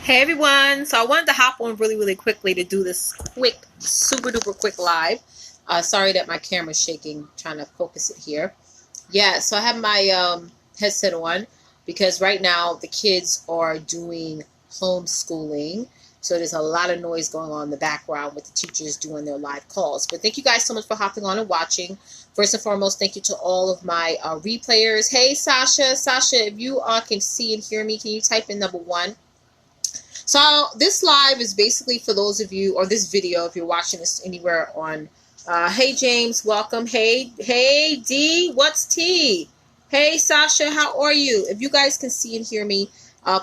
Hey everyone, so I wanted to hop on really quickly to do this quick, super duper quick live. Sorry that my camera's shaking, trying to focus it here. Yeah, so I have my headset on because right now the kids are doing homeschooling. So there's a lot of noise going on in the background with the teachers doing their live calls. But thank you guys so much for hopping on and watching. First and foremost, thank you to all of my replayers. Hey Sasha, if you can see and hear me, can you type in #1? So this live is basically for those of you, or this video, if you're watching this anywhere on, hey James, welcome. Hey D, what's T? Hey Sasha, how are you? If you guys can see and hear me,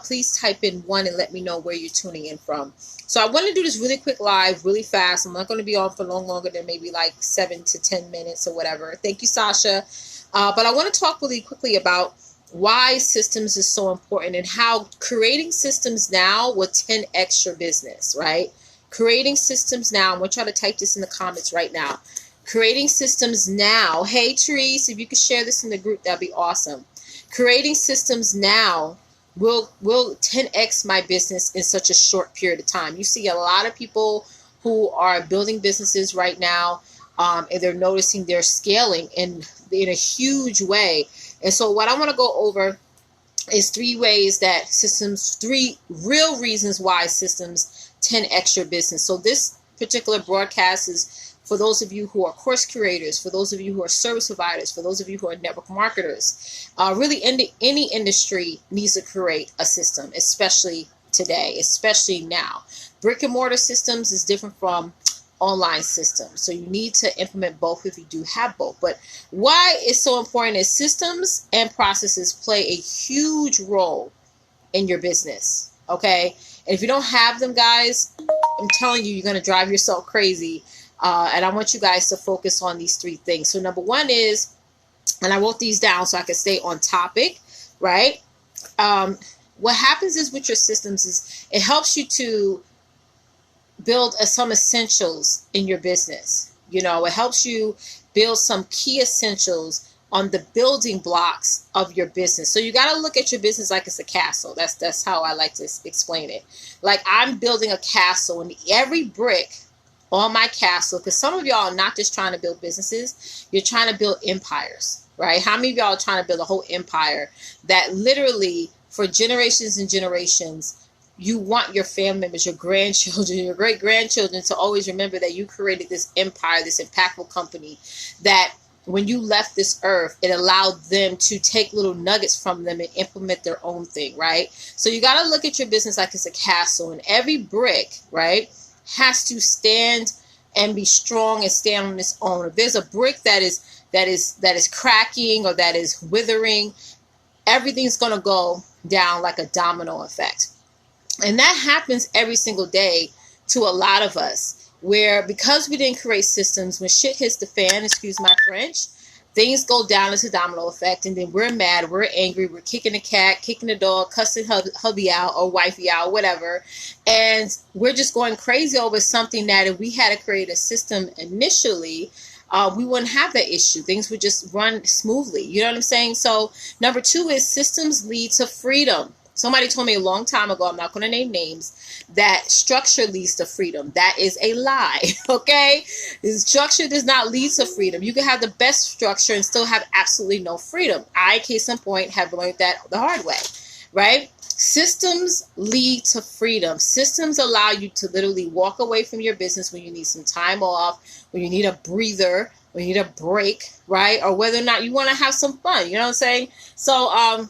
please type in 1 and let me know where you're tuning in from. So I want to do this really quick live, really fast. I'm not going to be on for longer than maybe like 7 to 10 minutes or whatever. Thank you, Sasha. But I want to talk really quickly about why systems is so important and how creating systems now will 10x your business, right? Creating systems now. I'm going to try to type this in the comments right now. Creating systems now. Hey, Therese, if you could share this in the group, that'd be awesome. Creating systems now will 10x my business in such a short period of time. You see a lot of people who are building businesses right now, and they're noticing they're scaling in a huge way. And so what I want to go over is 3 real reasons why systems 10x your business. So this particular broadcast is for those of you who are course creators, for those of you who are service providers, for those of you who are network marketers. Really, any industry needs to create a system, especially today, especially now. Brick and mortar systems is different from online systems. So you need to implement both if you do have both. But why it's so important is systems and processes play a huge role in your business. Okay. And if you don't have them, guys, I'm telling you, you're going to drive yourself crazy. And I want you guys to focus on these 3 things. So #1 is, and I wrote these down so I can stay on topic, right? What happens is with your systems is it helps you to build some essentials in your business. You know, it helps you build some key essentials on the building blocks of your business. So you got to look at your business like it's a castle. That's how I like to explain it. Like I'm building a castle, and every brick on my castle, because some of y'all are not just trying to build businesses, you're trying to build empires, right? How many of y'all are trying to build a whole empire that literally for generations and generations, you want your family members, your grandchildren, your great-grandchildren to always remember that you created this empire, this impactful company, that when you left this earth, it allowed them to take little nuggets from them and implement their own thing, right? So you got to look at your business like it's a castle, and every brick, right, has to stand and be strong and stand on its own. If there's a brick that is cracking or that is withering, everything's going to go down like a domino effect. And that happens every single day to a lot of us, where because we didn't create systems, when shit hits the fan, excuse my French, things go down as a domino effect, and then we're mad, we're angry, we're kicking the cat, kicking the dog, cussing hubby out or wifey out, whatever, and we're just going crazy over something that if we had to create a system initially, we wouldn't have that issue. Things would just run smoothly. You know what I'm saying? So *2 is systems lead to freedom. Somebody told me a long time ago, I'm not going to name names, that structure leads to freedom. That is a lie, okay? Structure does not lead to freedom. You can have the best structure and still have absolutely no freedom. I, case in point, have learned that the hard way, right? Systems lead to freedom. Systems allow you to literally walk away from your business when you need some time off, when you need a breather, when you need a break, right? Or whether or not you want to have some fun, you know what I'm saying? So,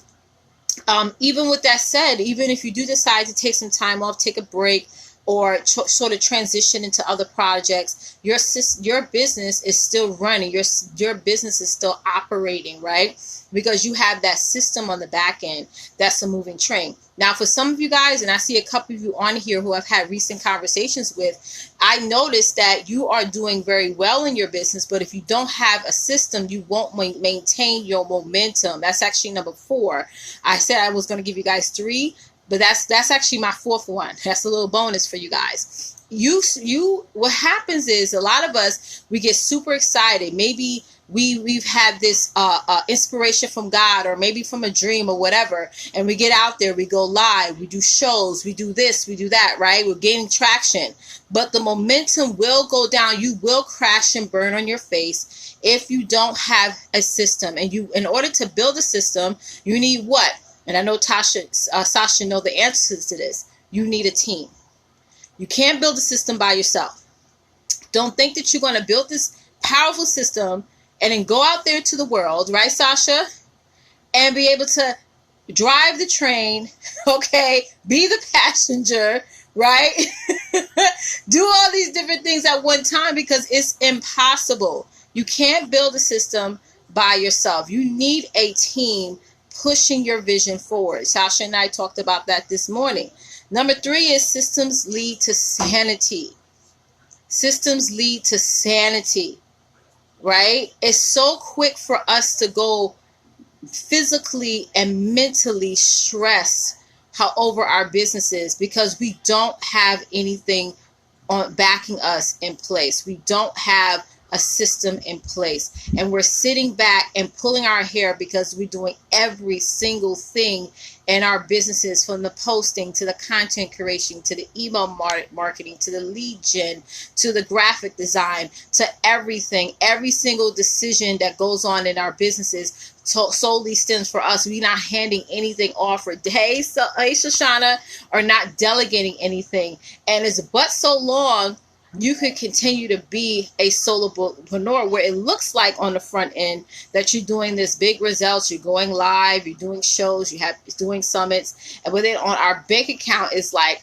even with that said, even if you do decide to take some time off, take a break, or sort of transition into other projects, your business is still running. Your business is still operating, right? Because you have that system on the back end that's a moving train. Now, for some of you guys, and I see a couple of you on here who I've had recent conversations with, I noticed that you are doing very well in your business, but if you don't have a system, you won't maintain your momentum. That's actually #4. I said I was going to give you guys 3, but that's actually my 4th one. That's a little bonus for you guys. What happens is a lot of us, we get super excited. Maybe we've had this inspiration from God, or maybe from a dream or whatever, and we get out there, we go live, we do shows, we do this, we do that, right? We're gaining traction, but the momentum will go down. You will crash and burn on your face if you don't have a system. And you, in order to build a system, you need what? And I know Sasha know the answers to this. You need a team. You can't build a system by yourself. Don't think that you're going to build this powerful system and then go out there to the world, right, Sasha, and be able to drive the train, okay, be the passenger, right? Do all these different things at one time, because it's impossible. You can't build a system by yourself. You need a team pushing your vision forward. Sasha and I talked about that this morning. Number 3 is systems lead to sanity. Systems lead to sanity, right? It's so quick for us to go physically and mentally stress over our businesses because we don't have anything on backing us in place. We don't have a system in place, and we're sitting back and pulling our hair because we're doing every single thing in our businesses, from the posting to the content creation to the email marketing to the lead gen to the graphic design to everything. Every single decision that goes on in our businesses solely stems for us. We're not handing anything off, or hey Shoshana, or not delegating anything. And it's but so long you could continue to be a solopreneur where it looks like on the front end that you're doing this big results, you're going live, you're doing shows, you have doing summits, and within on our bank account is like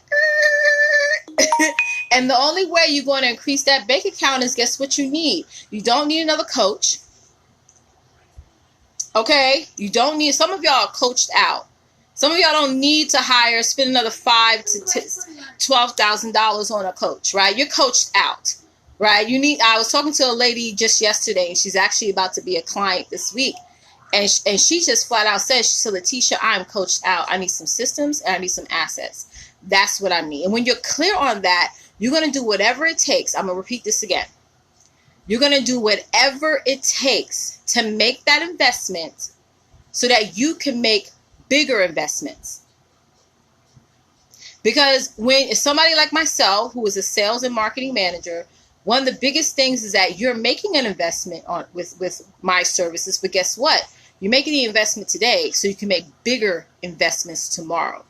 and the only way you're going to increase that bank account is, guess what you need? You don't need another coach. Okay, you don't need, some of y'all are coached out. Some of y'all don't need to spend another $5,000 to $12,000 on a coach, right? You're coached out, right? I was talking to a lady just yesterday, and she's actually about to be a client this week. And she just flat out said, she said, Letitia, I'm coached out. I need some systems and I need some assets. That's what I need. And when you're clear on that, you're going to do whatever it takes. I'm going to repeat this again. You're going to do whatever it takes to make that investment so that you can make bigger investments. Because when somebody like myself, who is a sales and marketing manager, one of the biggest things is that you're making an investment with my services. But guess what? You're making the investment today so you can make bigger investments tomorrow.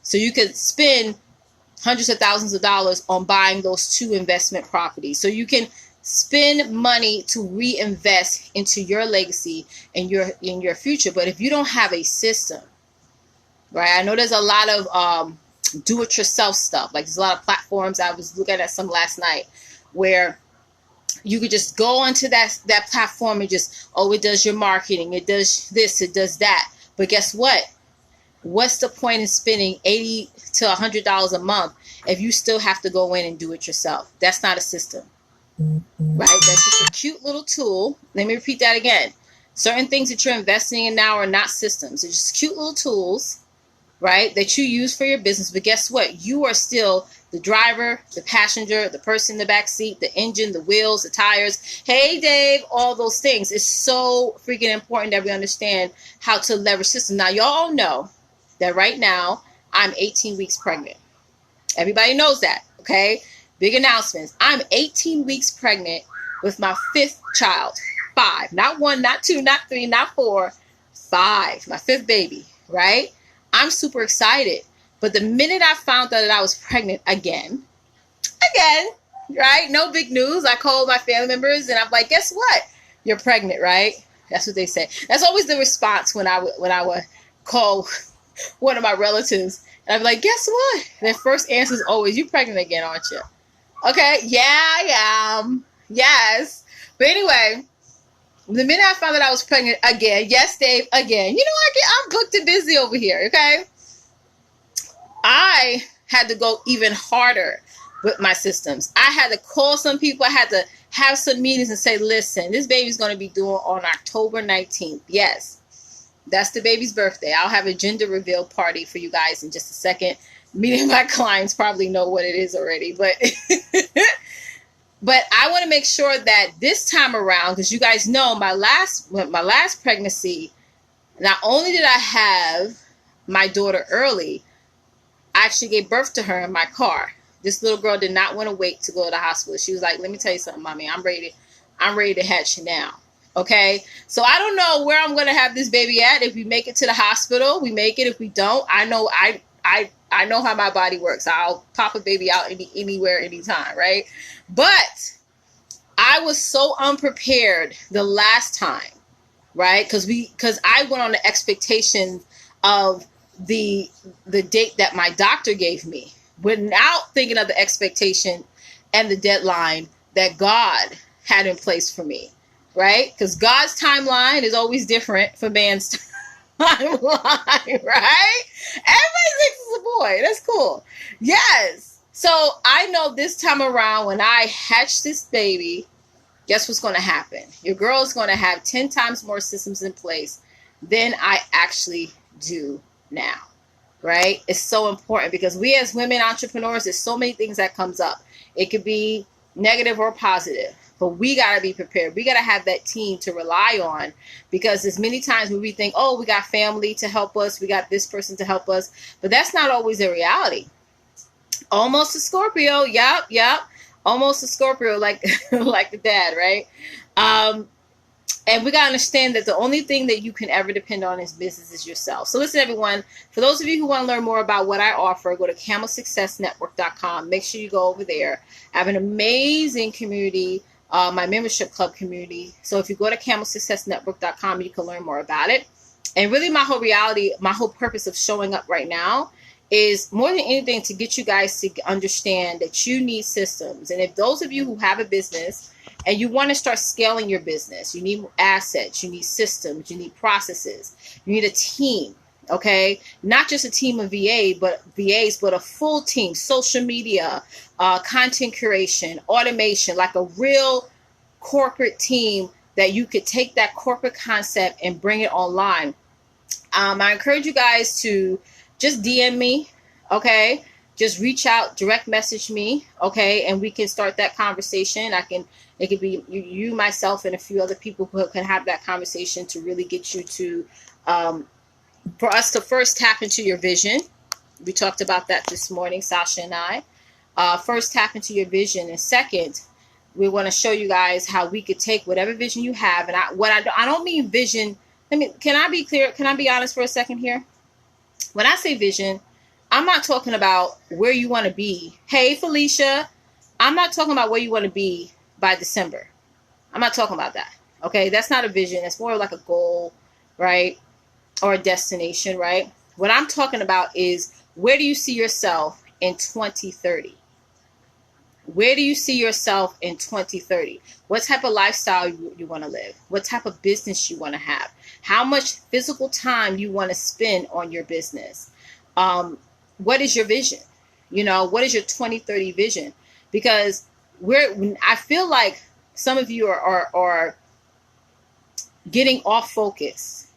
So you can spend hundreds of thousands of dollars on buying those 2 investment properties. So you can spend money to reinvest into your legacy and in your future. But if you don't have a system, right? I know there's a lot of do-it-yourself stuff. Like, there's a lot of platforms. I was looking at some last night where you could just go onto that platform and just, it does your marketing, it does this, it does that. But guess what? What's the point in spending $80 to $100 a month if you still have to go in and do it yourself? That's not a system, right? That's just a cute little tool. Let me repeat that again. Certain things that you're investing in now are not systems. They're just cute little tools, right, that you use for your business. But guess what? You are still the driver, the passenger, the person in the back seat, the engine, the wheels, the tires. Hey, Dave, all those things. It's so freaking important that we understand how to leverage systems. Now, y'all know that right now I'm 18 weeks pregnant. Everybody knows that, okay? Big announcements. I'm 18 weeks pregnant with my 5th child. 5. Not 1, not 2, not 3, not 4. 5. My 5th baby, right? I'm super excited. But the minute I found out that I was pregnant again, right? No big news. I called my family members and I'm like, guess what? You're pregnant, right? That's what they say. That's always the response when I would call one of my relatives. And I'd be like, guess what? Their first answer is always, you pregnant again, aren't you? Okay, yeah, I am. Yes. But anyway, the minute I found that I was pregnant again, yes, Dave, again. You know, I'm booked and busy over here, okay? I had to go even harder with my systems. I had to call some people. I had to have some meetings and say, listen, this baby's going to be due on October 19th. Yes, that's the baby's birthday. I'll have a gender reveal party for you guys in just a second. Many of my clients probably know what it is already, but But I want to make sure that this time around, because you guys know my last pregnancy, not only did I have my daughter early, I actually gave birth to her in my car. This little girl did not want to wait to go to the hospital. She was like, "Let me tell you something, mommy. I'm ready to hatch you now." Okay, so I don't know where I'm going to have this baby at. If we make it to the hospital, we make it. If we don't, I know I know how my body works. I'll pop a baby out anywhere, anytime, right? But I was so unprepared the last time, right? Because I went on the expectation of the date that my doctor gave me, without thinking of the expectation and the deadline that God had in place for me, right? Because God's timeline is always different from man's timeline, right? Everybody thinks it's a boy. That's cool. Yes. So I know this time around, when I hatch this baby, guess what's going to happen? Your girl is going to have 10 times more systems in place than I actually do now, right? It's so important, because we as women entrepreneurs, there's so many things that comes up. It could be negative or positive, but we got to be prepared. We got to have that team to rely on, because there's many times where we think, oh, we got family to help us, we got this person to help us, but that's not always the reality. Almost a Scorpio. Yep. Almost a Scorpio, like like the dad, right? And we got to understand that the only thing that you can ever depend on in business is yourself. So listen, everyone, for those of you who want to learn more about what I offer, go to camelsuccessnetwork.com. Make sure you go over there. I have an amazing community, my membership club community. So if you go to camelsuccessnetwork.com, you can learn more about it. And really my whole purpose of showing up right now is more than anything to get you guys to understand that you need systems. And if those of you who have a business and you want to start scaling your business, you need assets, you need systems, you need processes, you need a team, okay? Not just a team of VAs, but a full team, social media, content curation, automation, like a real corporate team that you could take that corporate concept and bring it online. I encourage you guys to just DM me, okay? Just reach out, direct message me, okay? And we can start that conversation. It could be you, myself, and a few other people who can have that conversation to really get you to, for us to first tap into your vision. We talked about that this morning, Sasha and I. First, tap into your vision. And second, we want to show you guys how we could take whatever vision you have. And I don't mean vision. Can I be clear? Can I be honest for a second here? When I say vision, I'm not talking about where you want to be. Hey, Felicia, I'm not talking about where you want to be by December. I'm not talking about that. Okay, that's not a vision. It's more like a goal, right? Or a destination, right? What I'm talking about is, where do you see yourself in 2030? Where do you see yourself in 2030? What type of lifestyle you want to live? What type of business you want to have? How much physical time you want to spend on your business? What is your vision? What is your 2030 vision? Because I feel like some of you are getting off focus.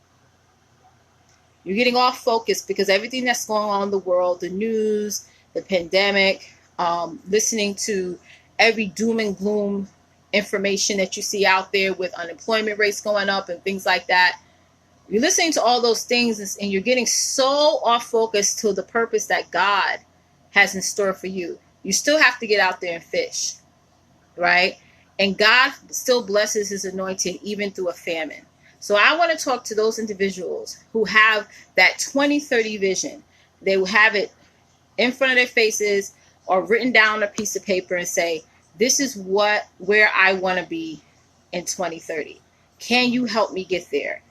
You're getting off focus because everything that's going on in the world, the news, the pandemic, listening to every doom and gloom information that you see out there with unemployment rates going up and things like that. You're listening to all those things and you're getting so off focus to the purpose that God has in store for you. You still have to get out there and fish, right? And God still blesses his anointed even through a famine. So I want to talk to those individuals who have that 2030 vision. They will have it in front of their faces or written down on a piece of paper and say, this is where I want to be in 2030. Can you help me get there?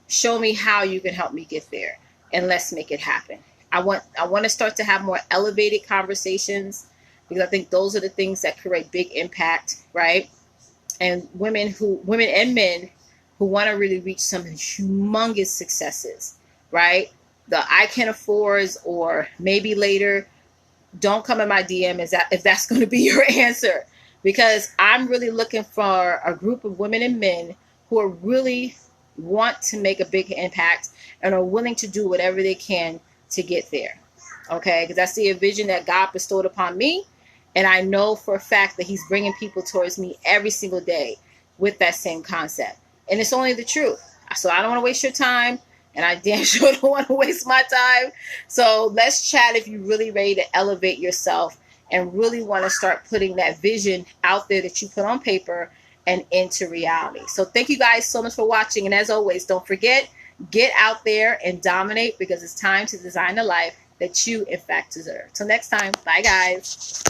Show me how you can help me get there, and let's make it happen. I want to start to have more elevated conversations, because I think those are the things that create big impact, right? And women and men who want to really reach some humongous successes, right? The I can affords, or maybe later, don't come in my DM if that's going to be your answer, because I'm really looking for a group of women and men who are really want to make a big impact and are willing to do whatever they can to get there. Okay, because that's the vision that God bestowed upon me, And I know for a fact that he's bringing people towards me every single day with that same concept. And it's only the truth. So I don't want to waste your time. And I damn sure don't want to waste my time. So let's chat if you're really ready to elevate yourself and really want to start putting that vision out there that you put on paper and into reality. So thank you guys so much for watching. And as always, don't forget, get out there and dominate, because it's time to design the life that you in fact deserve. Till next time, bye guys.